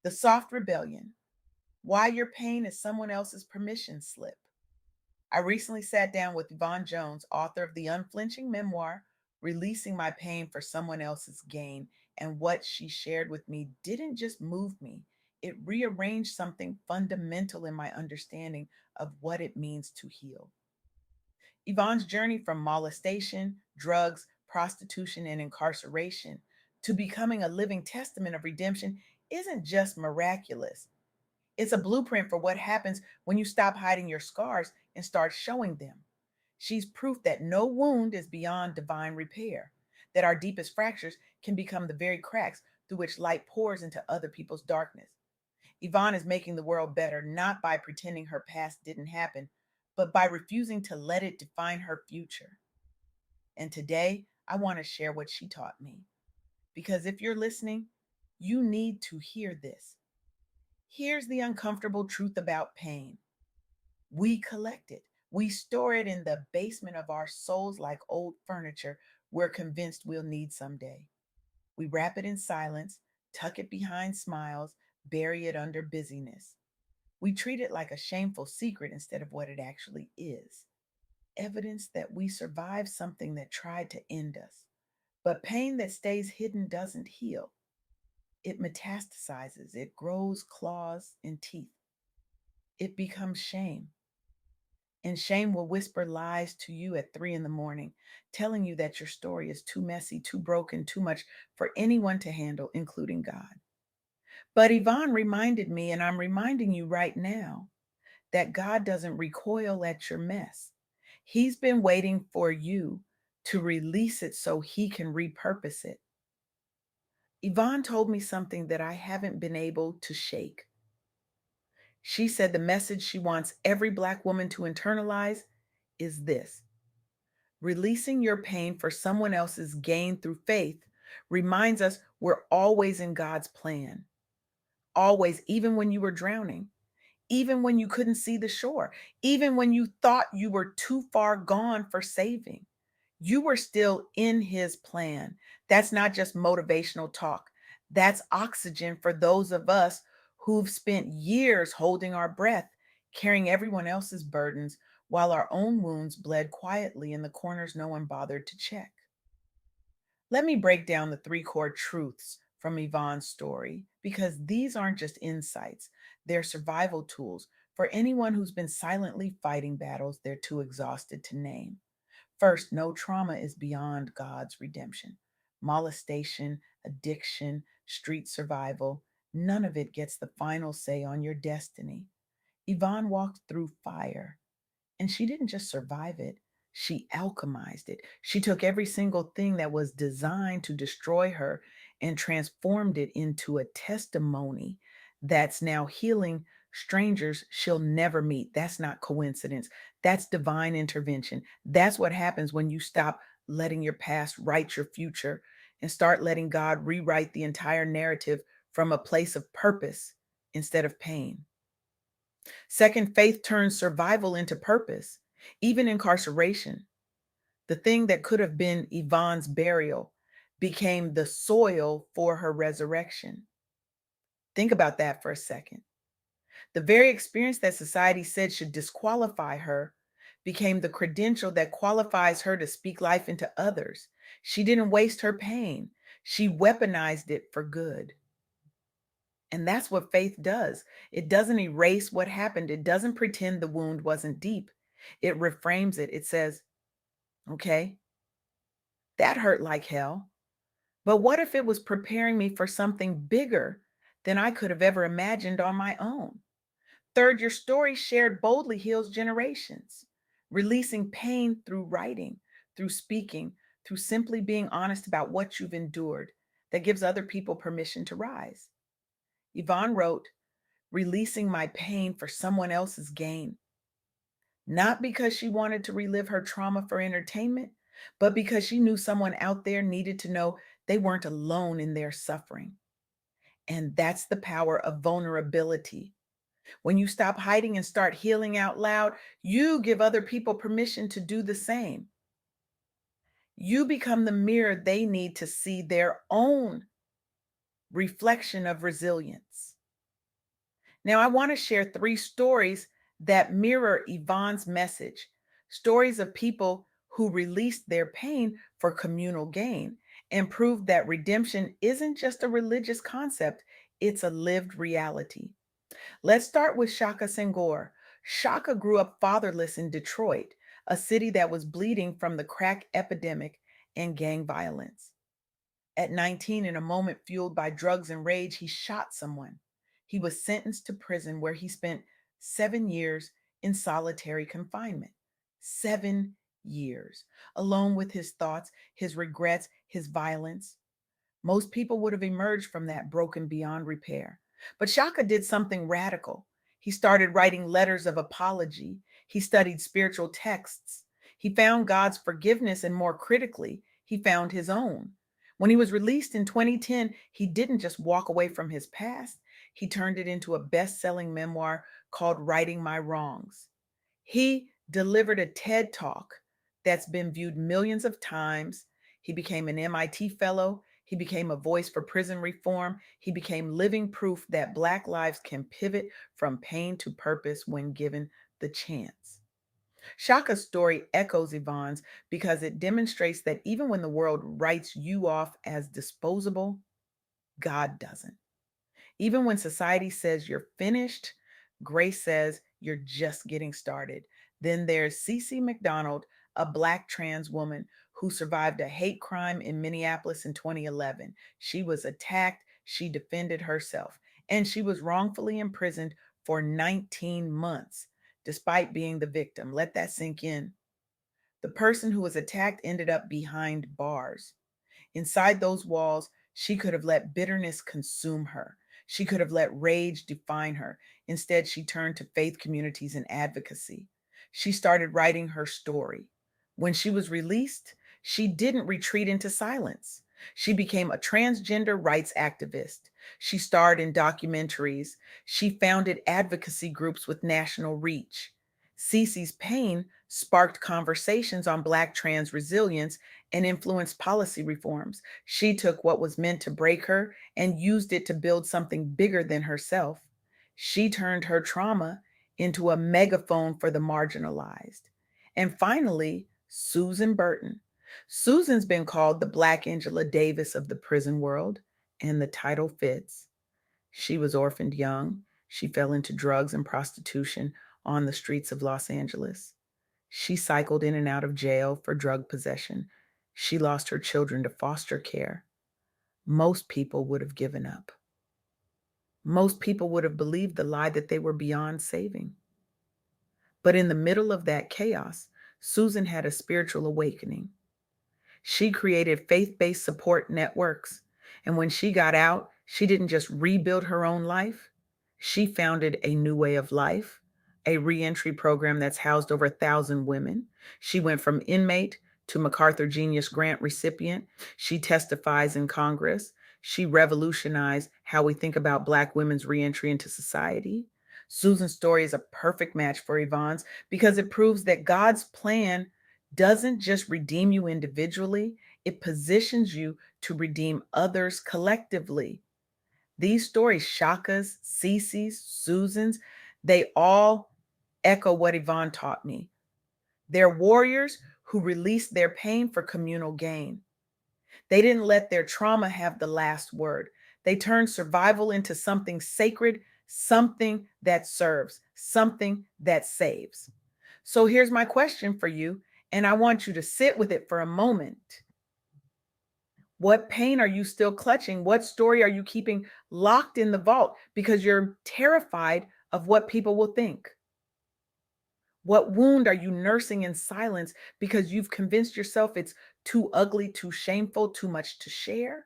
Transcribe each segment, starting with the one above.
The Soft Rebellion: Why Your Pain is Someone Else's Permission Slip. I recently sat down with Yvonne Jones, author of the unflinching memoir, Releasing My Pain for Someone Else's Gain, and what she shared with me didn't just move me, it rearranged something fundamental in my understanding of what it means to heal. Yvonne's journey from molestation, drugs, prostitution, and incarceration to becoming a living testament of redemption isn't just miraculous. It's a blueprint for what happens when you stop hiding your scars and start showing them. She's proof that no wound is beyond divine repair, that our deepest fractures can become the very cracks through which light pours into other people's darkness. Yvonne is making the world better not by pretending her past didn't happen, but by refusing to let it define her future. And today, I want to share what she taught me. Because if you're listening, you need to hear this. Here's the uncomfortable truth about pain: we collect it, we store it in the basement of our souls like old furniture we're convinced we'll need someday. We wrap it in silence, tuck it behind smiles, bury it under busyness. We treat it like a shameful secret instead of what it actually is: evidence that we survived something that tried to end us. But pain that stays hidden doesn't heal. It metastasizes, it grows claws and teeth. It becomes shame. And shame will whisper lies to you at 3 in the morning, telling you that your story is too messy, too broken, too much for anyone to handle, including God. But Yvonne reminded me, and I'm reminding you right now, that God doesn't recoil at your mess. He's been waiting for you to release it so he can repurpose it. Yvonne told me something that I haven't been able to shake. She said the message she wants every Black woman to internalize is this: releasing your pain for someone else's gain through faith reminds us we're always in God's plan. Always, even when you were drowning, even when you couldn't see the shore, even when you thought you were too far gone for saving. You were still in his plan. That's not just motivational talk. That's oxygen for those of us who've spent years holding our breath, carrying everyone else's burdens while our own wounds bled quietly in the corners no one bothered to check. Let me break down the three core truths from Yvonne's story, because these aren't just insights, they're survival tools for anyone who's been silently fighting battles they're too exhausted to name. First, no trauma is beyond God's redemption. Molestation, addiction, street survival, none of it gets the final say on your destiny. Yvonne walked through fire, and she didn't just survive it, she alchemized it. She took every single thing that was designed to destroy her and transformed it into a testimony that's now healing strangers she'll never meet. That's not coincidence. That's divine intervention. That's what happens when you stop letting your past write your future and start letting God rewrite the entire narrative from a place of purpose instead of pain. Second, faith turns survival into purpose. Even incarceration, the thing that could have been Yvonne's burial, became the soil for her resurrection. Think about that for a second. The very experience that society said should disqualify her became the credential that qualifies her to speak life into others. She didn't waste her pain, she weaponized it for good. And that's what faith does. It doesn't erase what happened. It doesn't pretend the wound wasn't deep. It reframes it. It says, okay, that hurt like hell. But what if it was preparing me for something bigger than I could have ever imagined on my own? Third, your story shared boldly heals generations, releasing pain through writing, through speaking, through simply being honest about what you've endured that gives other people permission to rise. Yvonne wrote, releasing my pain for someone else's gain, not because she wanted to relive her trauma for entertainment, but because she knew someone out there needed to know they weren't alone in their suffering. And that's the power of vulnerability. When you stop hiding and start healing out loud, you give other people permission to do the same. You become the mirror they need to see their own reflection of resilience. Now, I want to share three stories that mirror Yvonne's message, stories of people who released their pain for communal gain and proved that redemption isn't just a religious concept, it's a lived reality. Let's start with Shaka Senghor. Shaka grew up fatherless in Detroit, a city that was bleeding from the crack epidemic and gang violence. At 19, in a moment fueled by drugs and rage, he shot someone. He was sentenced to prison where he spent 7 years in solitary confinement. 7 years, alone with his thoughts, his regrets, his violence. Most people would have emerged from that broken beyond repair. But Shaka did something radical. He started writing letters of apology. He studied spiritual texts. He found God's forgiveness, and more critically, he found his own. When he was released in 2010, he didn't just walk away from his past, he turned it into a best selling memoir called Righting My Wrongs. He delivered a TED talk that's been viewed millions of times. He became an MIT fellow. He became a voice for prison reform. He became living proof that Black lives can pivot from pain to purpose when given the chance. Shaka's story echoes Yvonne's because it demonstrates that even when the world writes you off as disposable, God doesn't. Even when society says you're finished, grace says you're just getting started. Then there's Cece McDonald, a Black trans woman who survived a hate crime in Minneapolis in 2011. She was attacked, she defended herself, and she was wrongfully imprisoned for 19 months despite being the victim. Let that sink in. The person who was attacked ended up behind bars. Inside those walls, she could have let bitterness consume her. She could have let rage define her. Instead, she turned to faith communities and advocacy. She started writing her story. When she was released, she didn't retreat into silence. She became a transgender rights activist. She starred in documentaries. She founded advocacy groups with national reach. Cece's pain sparked conversations on Black trans resilience and influenced policy reforms. She took what was meant to break her and used it to build something bigger than herself. She turned her trauma into a megaphone for the marginalized. And finally, Susan Burton. Susan's been called the Black Angela Davis of the prison world, and the title fits. She was orphaned young. She fell into drugs and prostitution on the streets of Los Angeles. She cycled in and out of jail for drug possession. She lost her children to foster care. Most people would have given up. Most people would have believed the lie that they were beyond saving. But in the middle of that chaos, Susan had a spiritual awakening. She created faith based support networks. And when she got out, she didn't just rebuild her own life, she founded a new way of life, a reentry program that's housed over 1,000 women. She went from inmate to MacArthur Genius Grant recipient. She testifies in Congress. She revolutionized how we think about Black women's reentry into society. Susan's story is a perfect match for Yvonne's because it proves that God's plan doesn't just redeem you individually, it positions you to redeem others collectively. These stories, Shaka's, Cece's, Susan's, they all echo what Yvonne taught me. They're warriors who released their pain for communal gain. They didn't let their trauma have the last word. They turned survival into something sacred, something that serves, something that saves. So here's my question for you, and I want you to sit with it for a moment. What pain are you still clutching? What story are you keeping locked in the vault because you're terrified of what people will think? What wound are you nursing in silence because you've convinced yourself it's too ugly, too shameful, too much to share?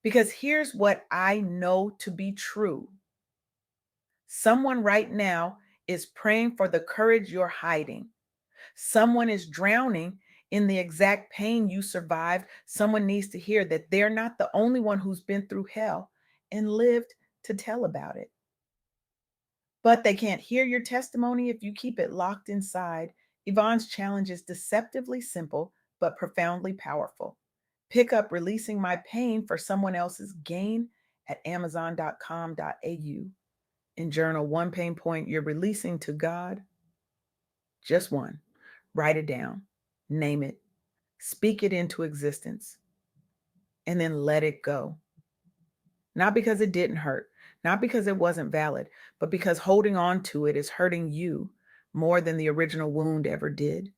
Because here's what I know to be true: someone right now is praying for the courage you're hiding. Someone is drowning in the exact pain you survived. Someone needs to hear that they're not the only one who's been through hell and lived to tell about it. But they can't hear your testimony if you keep it locked inside. Yvonne's challenge is deceptively simple, but profoundly powerful. Pick up Releasing My Pain for Someone Else's Gain at amazon.com.au. and journal one pain point you're releasing to God. Just one. Write it down, name it, speak it into existence, and then let it go. Not because it didn't hurt, not because it wasn't valid, but because holding on to it is hurting you more than the original wound ever did.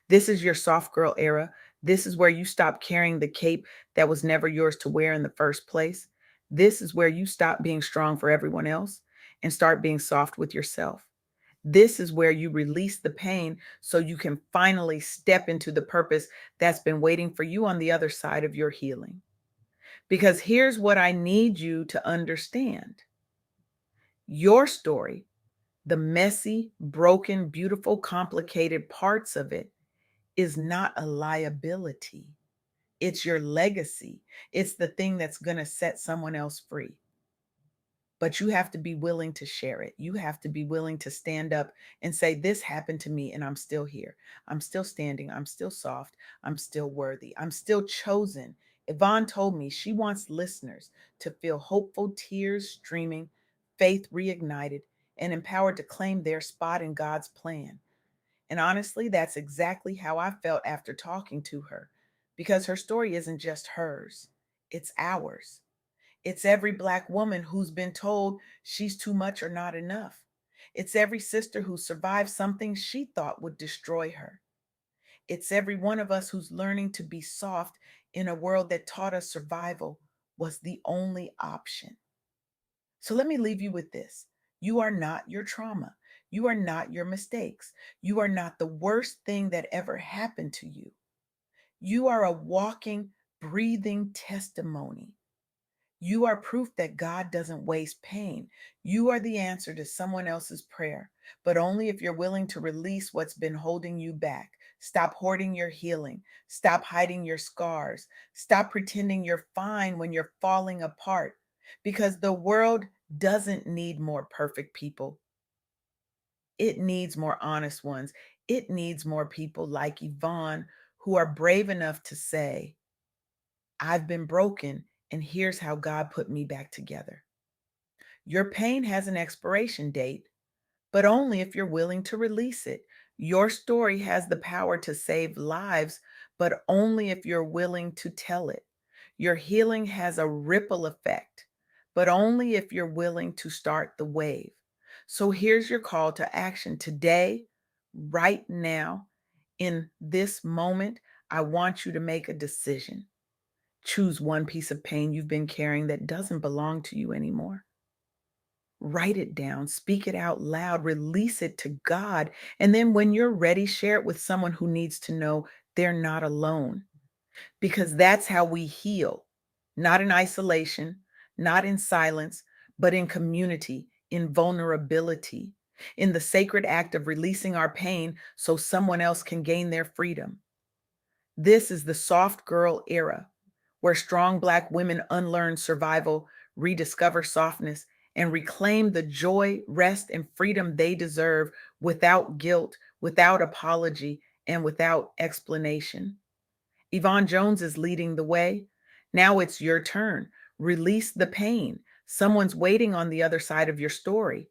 This is your soft girl era. This is where you stop carrying the cape that was never yours to wear in the first place. This is where you stop being strong for everyone else and start being soft with yourself. This is where you release the pain so you can finally step into the purpose that's been waiting for you on the other side of your healing. Because here's what I need you to understand: your story, the messy, broken, beautiful, complicated parts of it, is not a liability. It's your legacy. It's the thing that's going to set someone else free. But you have to be willing to share it. You have to be willing to stand up and say, this happened to me and I'm still here. I'm still standing. I'm still soft. I'm still worthy. I'm still chosen. Yvonne told me she wants listeners to feel hopeful tears streaming, faith reignited, and empowered to claim their spot in God's plan. And honestly, that's exactly how I felt after talking to her, because her story isn't just hers, it's ours. It's every Black woman who's been told she's too much or not enough. It's every sister who survived something she thought would destroy her. It's every one of us who's learning to be soft in a world that taught us survival was the only option. So let me leave you with this: you are not your trauma. You are not your mistakes. You are not the worst thing that ever happened to you. You are a walking, breathing testimony. You are proof that God doesn't waste pain. You are the answer to someone else's prayer, but only if you're willing to release what's been holding you back. Stop hoarding your healing. Stop hiding your scars. Stop pretending you're fine when you're falling apart, because the world doesn't need more perfect people. It needs more honest ones. It needs more people like Yvonne who are brave enough to say, I've been broken, and here's how God put me back together. Your pain has an expiration date, but only if you're willing to release it. Your story has the power to save lives, but only if you're willing to tell it. Your healing has a ripple effect, but only if you're willing to start the wave. So here's your call to action today, right now, in this moment. I want you to make a decision. Choose one piece of pain you've been carrying that doesn't belong to you anymore. Write it down, speak it out loud, release it to God. And then when you're ready, share it with someone who needs to know they're not alone. Because that's how we heal: not in isolation, not in silence, but in community, in vulnerability, in the sacred act of releasing our pain so someone else can gain their freedom. This is the soft girl era, where strong Black women unlearn survival, rediscover softness, and reclaim the joy, rest, and freedom they deserve without guilt, without apology, and without explanation. Yvonne Jones is leading the way. Now it's your turn. Release the pain. Someone's waiting on the other side of your story.